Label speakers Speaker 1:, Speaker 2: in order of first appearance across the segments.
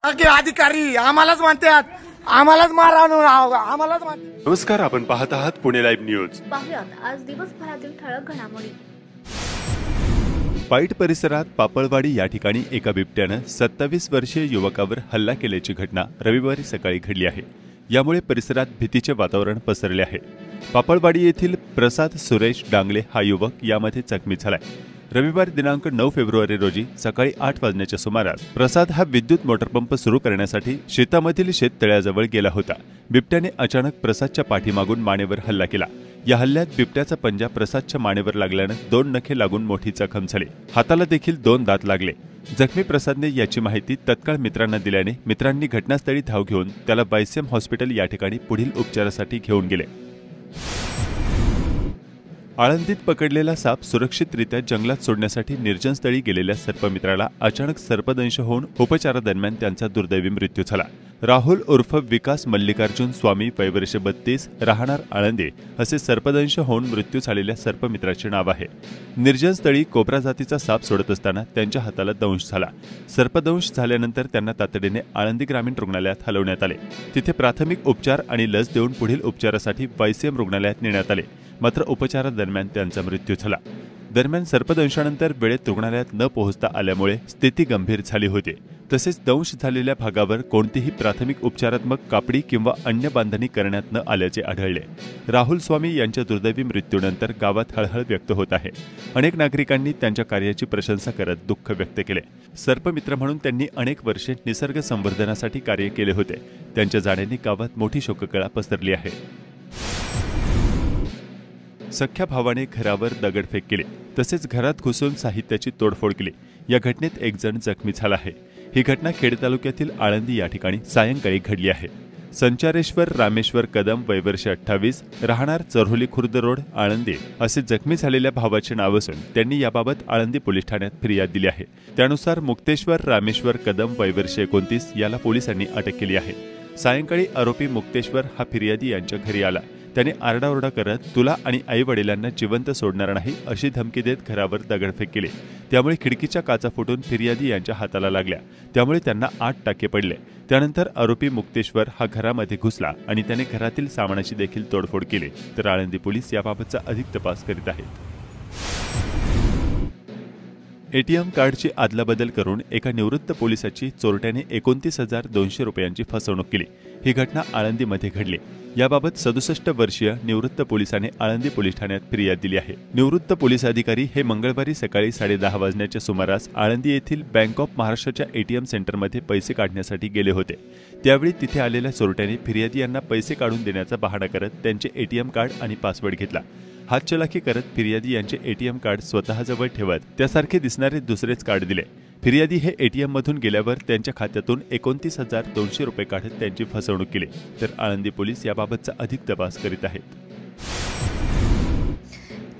Speaker 1: अधिकारी आम्हालाच म्हणतात, आम्हालाच मारहाण, आम्हालाच म्हणतात।
Speaker 2: नमस्कार, आपण पाहत आहात पुणे लाईव्ह न्यूज।
Speaker 3: पाहुयात आज दिवसभरातील ठळक घडामोडी।
Speaker 2: पाईट परिसरात पापळवाडी या ठिकाणी एका बिबट्यानं 27 वर्षीय युवकावर हल्ला केल्याची घटना रविवारी सकाळी घडली आहे। यामुळे परिसरात भीतीचे वातावरण पसरले आहे। पापळवाडी येथील प्रसाद सुरेश डांगले हा युवक यामध्ये जखमी झालाय। रविवार दिनांक 9 फेब्रुवारी रोजी सकाळी 8 वाजण्याच्या सुमारास प्रसाद हा विद्युत मोटरपंप सुरू करण्यासाठी शेतामधील शेततळ्याजवळ गेला होता। बिबट्याने अचानक प्रसादच्या पाठीमागून मानेवर हल्ला केला। या हल्ल्यात बिबट्याचा पंजा प्रसादच्या मानेवर लागल्याने 2 नखे लागून मोठी जखम झाली। हाताला देखील 2 दात लागले। जखमी प्रसादने याची माहिती तत्काळ मित्रांना दिल्याने मित्रांनी घटनास्थळी धाव घेऊन त्याला वायसीएम हॉस्पिटल या ठिकाणी पुढील उपचारासाठी घेऊन गेले। आळंदीत पकडलेला साप सुरक्षितरित्या जंगलात सोडण्यासाठी निर्जनस्थळी गेलेल्या सर्पमित्राला अचानक सर्पदंश होऊन उपचारादरम्यान त्यांचा दुर्दैवी मृत्यू झाला। राहुल उर्फ विकास मल्लिकार्जुन स्वामी वय वर्ष 32 राहणार आळंदी असे सर्पदंश होऊन मृत्यू झालेल्या सर्पमित्राचे नाव आहे। निर्जनस्थळी कोब्रा जातीचा साप सोडत असताना त्यांच्या हाताला दंश झाला। सर्पदंश झाल्यानंतर त्यांना तातडीने आळंदी ग्रामीण रुग्णालयात हलवण्यात आले। तिथे प्राथमिक उपचार आणि लस देऊन पुढील उपचारासाठी वायसीएम रुग्णालयात नेण्यात आले, मात्र उपचारादरम्यान त्यांचा मृत्यू झाला। दरम्यान सर्पदंशानंतर वेळेत रुग्णालयात न पोहोचता आल्यामुळे स्थिती गंभीर झाली होती। तसेच दंश झालेल्या भागावर कोणतीही प्राथमिक उपचारात्मक कापडी किंवा अन्य बांधणी करण्यात न आल्याचे आढळले। राहुल स्वामी यांच्या दुर्दैवी मृत्यूनंतर गावात हळहळ व्यक्त होत आहे। अनेक नागरिकांनी त्यांच्या कार्याची प्रशंसा करत दुःख व्यक्त केले। सर्पमित्र म्हणून त्यांनी अनेक वर्षे निसर्ग संवर्धनासाठी कार्य केले होते। त्यांच्या जाण्याने गावात मोठी शोककळा पसरली आहे। सख्या भावाने घरावर दगडफेक केली, तसेच घरात घुसून साहित्याची तोडफोड केली। या घटनेत एक जण जखमी झाला आहे। ही घटना खेड तालुक्यातील आळंदी या ठिकाणी सायंकाळी घडली आहे। संचारेश्वर रामेश्वर कदम वय वर्ष 28 राहणार चरोली खुर्द रोड आळंदी असे जखमी झालेल्या भावाचे नाव असून त्यांनी याबाबत आळंदी पोलीस ठाण्यात फिर्याद दिली आहे। त्यानुसार मुक्तेश्वर रामेश्वर कदम वय वर्ष 29 याला पोलिसांनी अटक केली आहे। सायंकाळी आरोपी मुक्तेश्वर हा फिर्यादी यांच्या घरी आला। त्याने आरडाओरडा करत तुला आणि आई वडिलांना जिवंत सोडणार नाही अशी धमकी देत घरावर दगडफेक केली। त्यामुळे खिडकीच्या काचा फुटून फिर्यादी यांच्या हाताला लागल्या, त्यामुळे त्यांना 8 टाके पडले। त्यानंतर आरोपी मुक्तेश्वर हा घरामध्ये घुसला आणि त्याने घरातील सामानाची देखील तोडफोड केली। तर आळंदी पोलीस याबाबतचा अधिक तपास करीत आहेत। एटीएम कार्डची आदलाबदल करून एका निवृत्त पोलिसाची चोरट्याने 29,200 रुपयांची फसवणूक केली। ही घटना आळंदीमध्ये घडली। याबाबत 67 वर्षीय निवृत्त पोलिसाने आळंदी पोलीस ठाण्यात फिर्याद दिली आहे। निवृत्त पोलीस अधिकारी हे मंगळवारी सकाळी 10:30 वाजण्याच्या सुमारास आळंदी येथील बँक ऑफ महाराष्ट्राच्या एटीएम सेंटरमध्ये पैसे काढण्यासाठी गेले होते। त्यावेळी तिथे आलेल्या चोरट्याने फिर्यादी यांना पैसे काढून देण्याचा बहाणा करत त्यांचे एटीएम कार्ड आणि पासवर्ड घेतला। हातचलाखी करत फिर्यादी यांचे एटीएम कार्ड स्वतःजवळ ठेवत त्यासारखे दिसणारे दुसरेच कार्ड दिले। फिर्यादी हे एटीएम मधून गेल्यावर त्यांच्या खात्यातून 29,200 रुपये काढत त्यांची फसवणूक केली। तर आळंदी पोलीस याबाबतचा अधिक तपास करीत आहेत।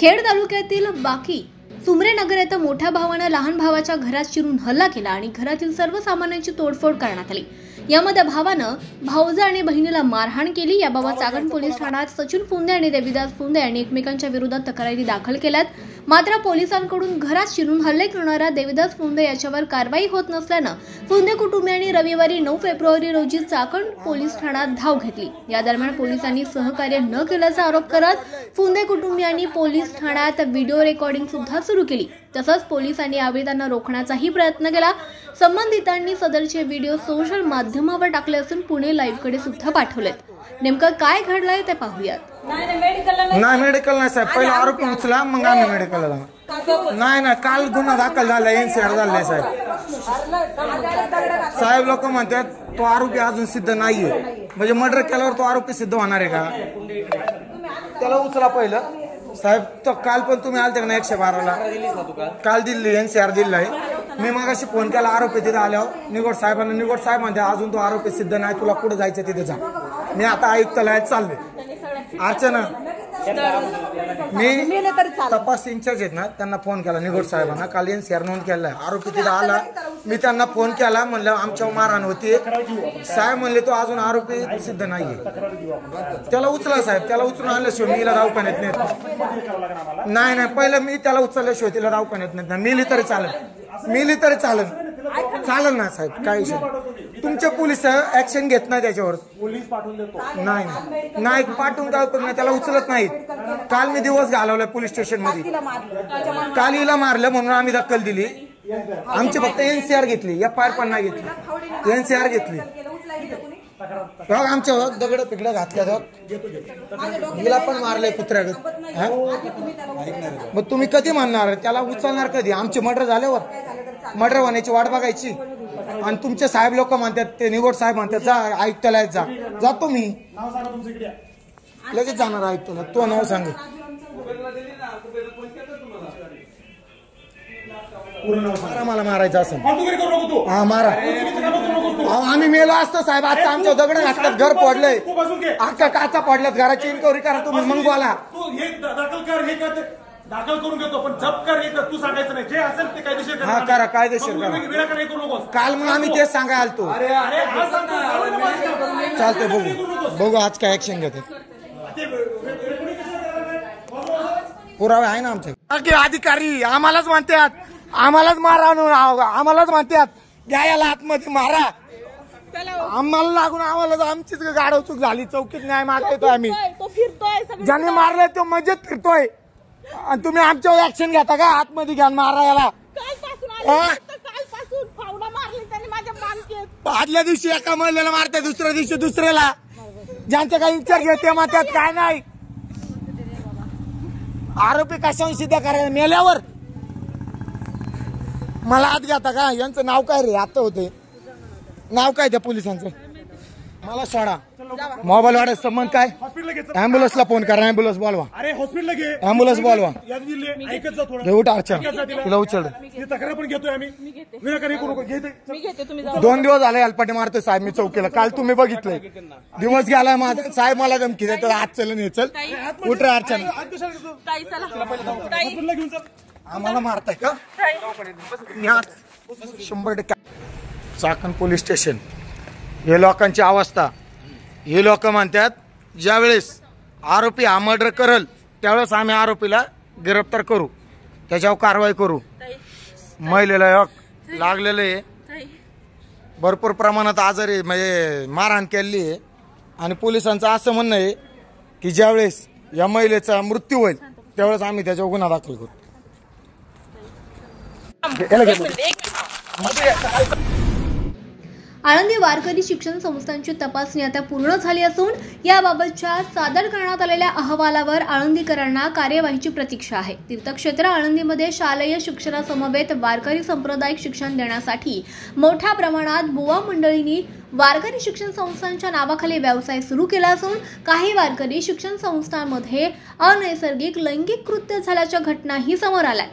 Speaker 3: खेड तालुक्यातील बाकी सुमरे नगर येथे मोठ्या भावाने लहान भावाच्या घरात शिरून हल्ला केला आणि घरातील सर्व सामानांची तोडफोड करण्यात आली। यामध्ये भावानं भाऊजा आणि बहिणीला मारहाण केली। याबाबत चाकण पोलीस ठाण्यात सचिन फुंदे आणि देविदास फुंदे यांनी एकमेकांच्या विरोधात तक्रारी दाखल केल्यात। मात्र पोलिसांकडून घरात शिरून हल्ले करणाऱ्या देविदास फुंदे याच्यावर कारवाई होत नसल्यानं फुंदे कुटुंबियांनी रविवारी 9 फेब्रुवारी रोजी चाकण पोलीस ठाण्यात धाव घेतली। या दरम्यान पोलिसांनी सहकार्य न केल्याचा आरोप करत फुंदे कुटुंबियांनी पोलीस ठाण्यात व्हिडिओ रेकॉर्डिंग सुद्धा सुरू केली। तसंच पोलिसांनी आरोपींना रोखण्याचाही प्रयत्न केला। संबंधितांनी सदरचे व्हिडिओ सोशल माध्यमावर टाकले असून पुणे लाईव्हकडे सुद्धा पाठवलेत। नेमकं काय घडलंय ते पाहूयात।
Speaker 1: नाही मेडिकल नाही साहेब, पहिला आरोपी उचला मग आम्ही मेडिकलला। नाही काल गुन्हा दाखल झाला, एनसीआर झालाय साहेब लोक म्हणतात तो आरोपी अजून सिद्ध नाहीये, म्हणजे मर्डर केल्यावर तो आरोपी सिद्ध होणार आहे का? त्याला उचला पहिलं साहेब। तो काल पण तुम्ही आलते ना 112ला, काल दिल्ली एनसीआर दिल्ली आहे। मी मगाशी फोन केला आरोपी तिथे आल्यावर निगोड साहेबांना, निगोड साहेब म्हणते अजून तो आरोपी सिद्ध नाही, तुला कुठे जायचं तिथे जा। मी आता आयुक्तालयात चालले। अर्चना मी तपास इंचार्ज आहेत ना, त्यांना फोन केला निगोड साहेबांना, काल एनसीआर नोंद केलाय। आरोपी तिथे आला, मी त्यांना फोन केला, म्हणलं आमच्यावर मारहाण होती। साहेब म्हणले तो अजून आरोपी सिद्ध नाहीये, त्याला उचला साहेब। त्याला उचलून आणल्याशिवाय मीला दवाखान्यात नेत नाही। पहिलं मी त्याला उचलल्याशिवाय तिला दवाखान्यात नेत नाही। मिली तरी चालेल, मिली तरी चालेल ना साहेब, काय तुमचे पोलीस ऍक्शन घेत नाही त्याच्यावर.
Speaker 4: पोलीस पाठवून देतो.
Speaker 1: नाही पाठवून काय उपयोग नाही, त्याला उचलत नाहीत. काल मी दिवस घालवलाय पोलीस स्टेशन मध्ये. काल हिला मारलं म्हणून आम्ही दखल दिली. आमची फक्त एनसीआर घेतली, FIR पण नाही घेतली, एनसीआर घेतली. आमच्या दगड पिकडं घातल्या, हिला पण मारलंय कुत्र्यागत. मग तुम्ही कधी म्हणणार त्याला उचलणार कधी? आमचे मर्डर झाल्यावर मर्डर होण्याची वाट बघायची. आणि तुमचे साहेब लोक म्हणतात, ते निगोड साहेब म्हणतात जा आयुक्तालयात जा. जातो मी लगेच जाणार आयुक्तालयात. तो नाव सांग. मला मारायचं असं हा मारा. आम्ही मेलो असतो साहेब. आता आमच्या दगड घातल्यात, घर पडलंय, अख्खा काचा पडल्यात, घराची इन्क्वायरी करा तुम्ही. मग बोला.
Speaker 4: दाखल करून घेतो पण जप कर, तू सांगायचं नाही. जे असेल ते कायदेशीर
Speaker 1: हा करा, कायदेशीर करा. काल मग आम्ही तेच सांगायला आलतो. चालतंय, बघू आज काय ऍक्शन घेते. पुरावे आहे ना आमचे. अधिकारी आम्हालाच म्हणतात, आम्हालाच मारा, आम्हालाच म्हणतात घ्या याला आतमध्ये मारा. आम्हाला लागून आम्हाला आमचीच गाडव चूक झाली. चौकीत न्याय मागतो आम्ही. ज्याने मारलाय तो मजेत फिरतोय आणि तुम्ही आमच्यावर ऍक्शन घेता का? आतमध्ये घ्या मारा याला. आदल्या दिवशी एका महिलेला मारतात, दुसऱ्या दिवशी दुसऱ्याला. ज्यांचे काही विचार घेते मग त्यात काय नाही. आरोपी कशावर सिद्ध करायला? मेल्यावर मला आत घेता का? यांचं नाव काय रे? आता होते नाव काय त्या पोलिसांचं? मला सोडा. मोबाईल वाढत संबंध काय? अँब्युलन्सला फोन करा, अँब्युलन्स बोलवा.
Speaker 4: अरे हॉस्पिटलला घे,
Speaker 1: अँब्युलन्स बोलवा.
Speaker 4: ऐकत जा थोडं.
Speaker 1: उठ अर्चना, तिला उचल.
Speaker 4: तक्रार पण घेतोय आम्ही. विनाकारण करू नको. घेते
Speaker 1: 2 दिवस झाले अल्पाटे मारतोय साहेब मी चौकीला. काल तुम्ही बघितलंय. दिवस गेला माझा साहेब. मला धमकी देतो आज चल नाही चल. उठ रे अर्चना.
Speaker 4: हॉस्पिटलला घेऊन चल.
Speaker 1: आम्हाला मारताय का? 100%. Chakan police station. हे लोकांची अवस्था. हे लोक म्हणतात ज्यावेळेस आरोपी हा मर्डर करल त्यावेळेस आम्ही आरोपीला गिरफ्तार करू, त्याच्यावर कारवाई करू. महिलेला लागलेलं आहे, भरपूर प्रमाणात आजारी, म्हणजे मारहाण केलेली आहे. आणि पोलिसांचं असं म्हणणं आहे की ज्यावेळेस या महिलेचा मृत्यू होईल त्यावेळेस आम्ही त्याच्यावर गुन्हा दाखल करू.
Speaker 3: आळंदी वारकरी शिक्षण संस्थांची तपासणी आता पूर्ण झाली असून याबाबतच्या सादर करण्यात आलेल्या अहवालावर आळंदीकरांना कार्यवाहीची प्रतीक्षा आहे. तीर्थक्षेत्र आळंदीमध्ये शालेय शिक्षणासमवेत वारकरी सांप्रदायिक शिक्षण देण्यासाठी मोठ्या प्रमाणात बुवा मंडळींनी वारकरी शिक्षण संस्थांच्या नावाखाली व्यवसाय सुरू केला असून काही वारकरी शिक्षण संस्थांमध्ये अनैसर्गिक लैंगिक कृत्य झाल्याच्या घटनाही समोर आल्या.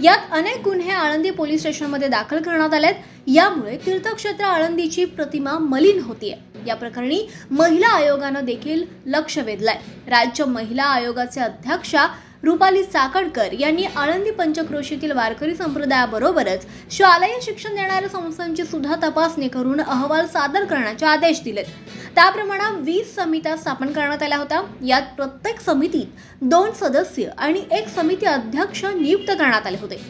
Speaker 3: यात अनेक गुन्हे आळंदी पोलीस स्टेशनमध्ये दाखल करण्यात आलेत. यामुळे तीर्थक्षेत्र आळंदीची प्रतिमा मलिन होतीये. या प्रकरणी महिला आयोगानं देखील लक्ष वेधलंय. राज्य महिला आयोगाचे अध्यक्षा रुपाली चाकणकर यांनी आळंदी पंचक्रोशीतील वारकरी संप्रदायाबरोबरच शालेय शिक्षण देणाऱ्या संस्थांची सुद्धा तपासणी करून अहवाल सादर करण्याचे आदेश दिलेत. त्याप्रमाणे 20 समित्या स्थापन करण्यात आल्या होत्या. यात प्रत्येक समितीत 2 सदस्य आणि 1 समिती अध्यक्ष नियुक्त करण्यात आले होते.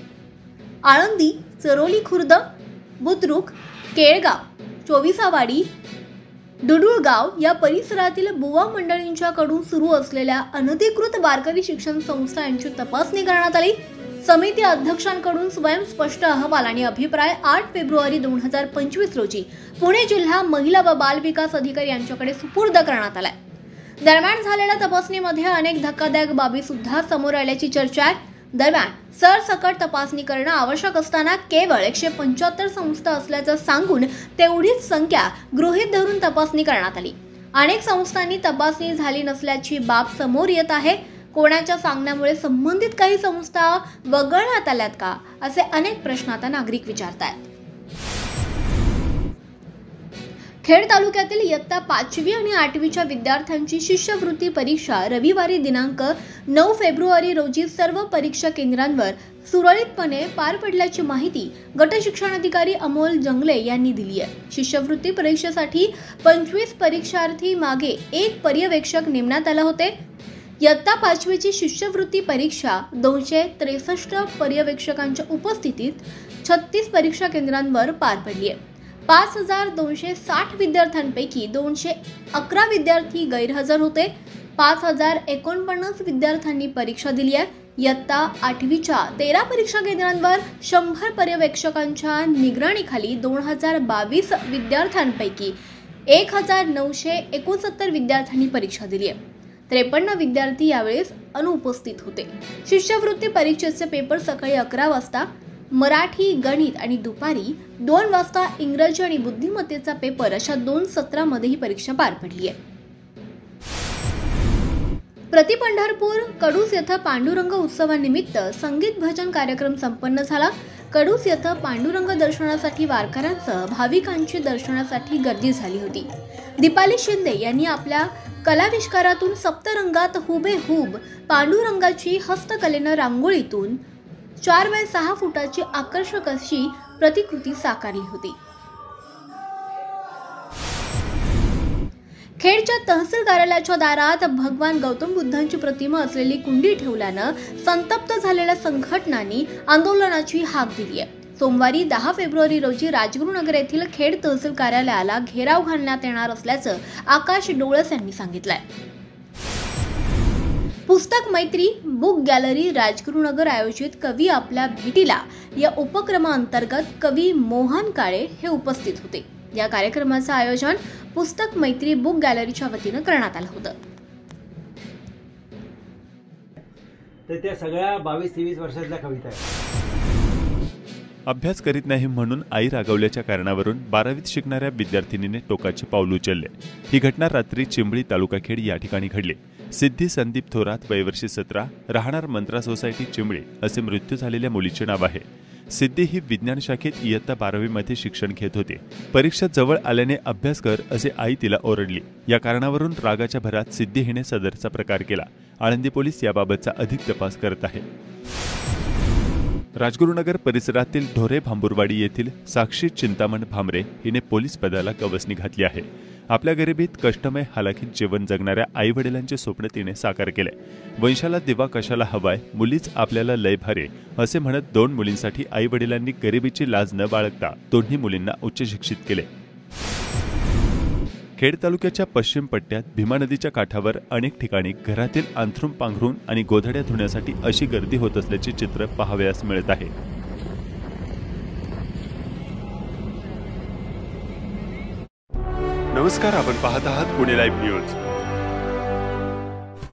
Speaker 3: आळंदी, चरोली खुर्द, बुद्रुक, केळगाव, चोविसावाडी, डुडुळगाव या परिसरातील बुवा मंडळींच्याकडून सुरू असलेल्या अनधिकृत वारकरी शिक्षण संस्था यांची तपासणी करण्यात आली. समिती अध्यक्षांकडून स्वयंस्पष्ट अहवाल आणि अभिप्राय 8 फेब्रुवारी 2025 रोजी पुणे जिल्हा महिला व बाल विकास अधिकारी यांच्याकडे सुपूर्द करण्यात आलाय. दरम्यान झालेल्या तपासणीमध्ये अनेक धक्कादायक बाबी सुद्धा समोर आल्याची चर्चा आहे. दरम्यान सरसकट तपासणी करणं आवश्यक असताना केवळ 175 संस्था असल्याचं सांगून तेवढीच संख्या गृहीत धरून तपासणी करण्यात आली. अनेक संस्थांनी तपासणी झाली नसल्याची बाब समोर येत आहे. कोणाच्या सांगण्यामुळे संबंधित काही संस्था वगळण्यात आल्यात का, असे अनेक प्रश्न आता नागरिक विचारतायत. खेड तालुक्यातील इयत्ता 5वी आणि 8वीच्या विद्यार्थ्यांची शिष्यवृत्ती परीक्षा रविवारी दिनांक 9 फेब्रुवारी रोजी सर्व परीक्षा केंद्रांवर सुरळीतपणे पार पडल्याची माहिती गट शिक्षणाधिकारी अमोल जंगले यांनी दिली आहे. शिष्यवृत्ती परीक्षेसाठी 25 परीक्षार्थी मागे 1 पर्यवेक्षक नेमण्यात आले होते. इयत्ता 5वीची शिष्यवृत्ती परीक्षा 263 पर्यवेक्षकांच्या उपस्थितीत 36 परीक्षा केंद्रांवर पार पडली आहे. 5260 विद्यार्थ्यांपैकी 211 विद्यार्थी गैरहजर होते. 5049 विद्यार्थ्यांनी परीक्षा दिली आहे. इयत्ता 8वीच्या 13 परीक्षा केंद्रांवर 100 पर्यवेक्षकांच्या निगराणीखाली 2022 विद्यार्थ्यांपैकी 1969 विद्यार्थ्यांनी परीक्षा दिली आहे. 53 विद्यार्थी यावेळेस अनुपस्थित होते. शिष्यवृत्ती परीक्षेचे पेपर सकाळी 11 वाजता, मराठी, गणित आणि दुपारी 2 वाजता इंग्रजी आणि बुद्धिमत्तेचा पेपर अशा 2 सत्रामध्ये ही परीक्षा पार पडली आहे. प्रति पंढरपूर कडूस येथे पांडुरंग उत्सवानिमित्त संगीत भजन कार्यक्रम संपन्न झाला. कडूस येथे पांडुरंग दर्शनासाठी वारकऱ्यांसह भाविकांची दर्शनासाठी गर्दी झाली होती. दीपाली शिंदे यांनी आपल्या कलाविष्कारातून सप्तरंगात हुबेहूब पांडुरंगाची हस्तकलेनं रांगोळीतून 4x6 फुटाची आकर्षक अशी प्रतिकृती साकारली होती. खेडच्या तहसील कार्यालयाच्या दारात भगवान गौतम बुद्धांची प्रतिमा असलेली कुंडी ठेवल्यानं संतप्त झालेल्या संघटनांनी आंदोलनाची हाक दिली आहे. सोमवारी 10 फेब्रुवारी रोजी राजगुरुनगर येथील खेड तहसील कार्यालयाला घेराव घालण्यात येणार असल्याचं आकाश डोळस यांनी सांगितलंय. पुस्तक मैत्री बुक गॅलरी राजगुरुनगर आयोजित कवी आपल्या भेटीला या उपक्रमाअंतर्गत कवी मोहन काळे हे उपस्थित होते. या कार्यक्रमाचं आयोजन पुस्तक मैत्री बुक गॅलरीच्या वतीनं करण्यात आलं होतं.
Speaker 5: तर त्या सगळ्या 22-23 वर्षातल्या कविता आहेत.
Speaker 2: अभ्यास करीत नाही म्हणून आई रागवल्याच्या कारणावरून 12वीत शिकणाऱ्या विद्यार्थिनीने टोकाचे पाऊल उचलले. ही घटना रात्री चिंबळी तालुका खेड या ठिकाणी घडली. सिद्धी संदीप थोरात, वयवर्षी 17, राहणार मंत्रा सोसायटी चिंबळी असे मृत्यू झालेल्या मुलीचे नाव आहे. सिद्धी ही विज्ञान शाखेत इयत्ता 12वीमध्ये शिक्षण घेत होते. परीक्षा जवळ आल्याने अभ्यास कर असे आई तिला ओरडली. या कारणावरून रागाच्या भरात सिद्धी हिने सदरचा प्रकार केला. आळंदी पोलीस याबाबतचा अधिक तपास करत आहेत. राजगुरुनगर परिसरातील ढोरे भांबुरवाडी येथील साक्षी चिंतामण भामरे हिने पोलीस पदाला गवसणी घातली आहे. आपल्या गरिबीत कष्टमय हालाखीत जीवन जगणाऱ्या आई वडिलांचे स्वप्न तिने साकार केले. वंशाला दिवा कशाला हवाय, मुलीच आपल्याला लय भारे असे म्हणत 2 मुलींसाठी आई वडिलांनी गरिबीची लाज न बाळगता दोन्ही मुलींना उच्च शिक्षित केले. खेड तालुक्याच्या पश्चिम पट्ट्यात भीमा नदीच्या काठावर अनेक ठिकाणी घरातील अंथरूण पांघरून आणि गोधड्या धुण्यासाठी अशी गर्दी होत असल्याचे चित्र पाहावयास मिळत आहे.
Speaker 6: नमस्कार, आपण पाहत आहात पुणे लाईव्ह न्यूज.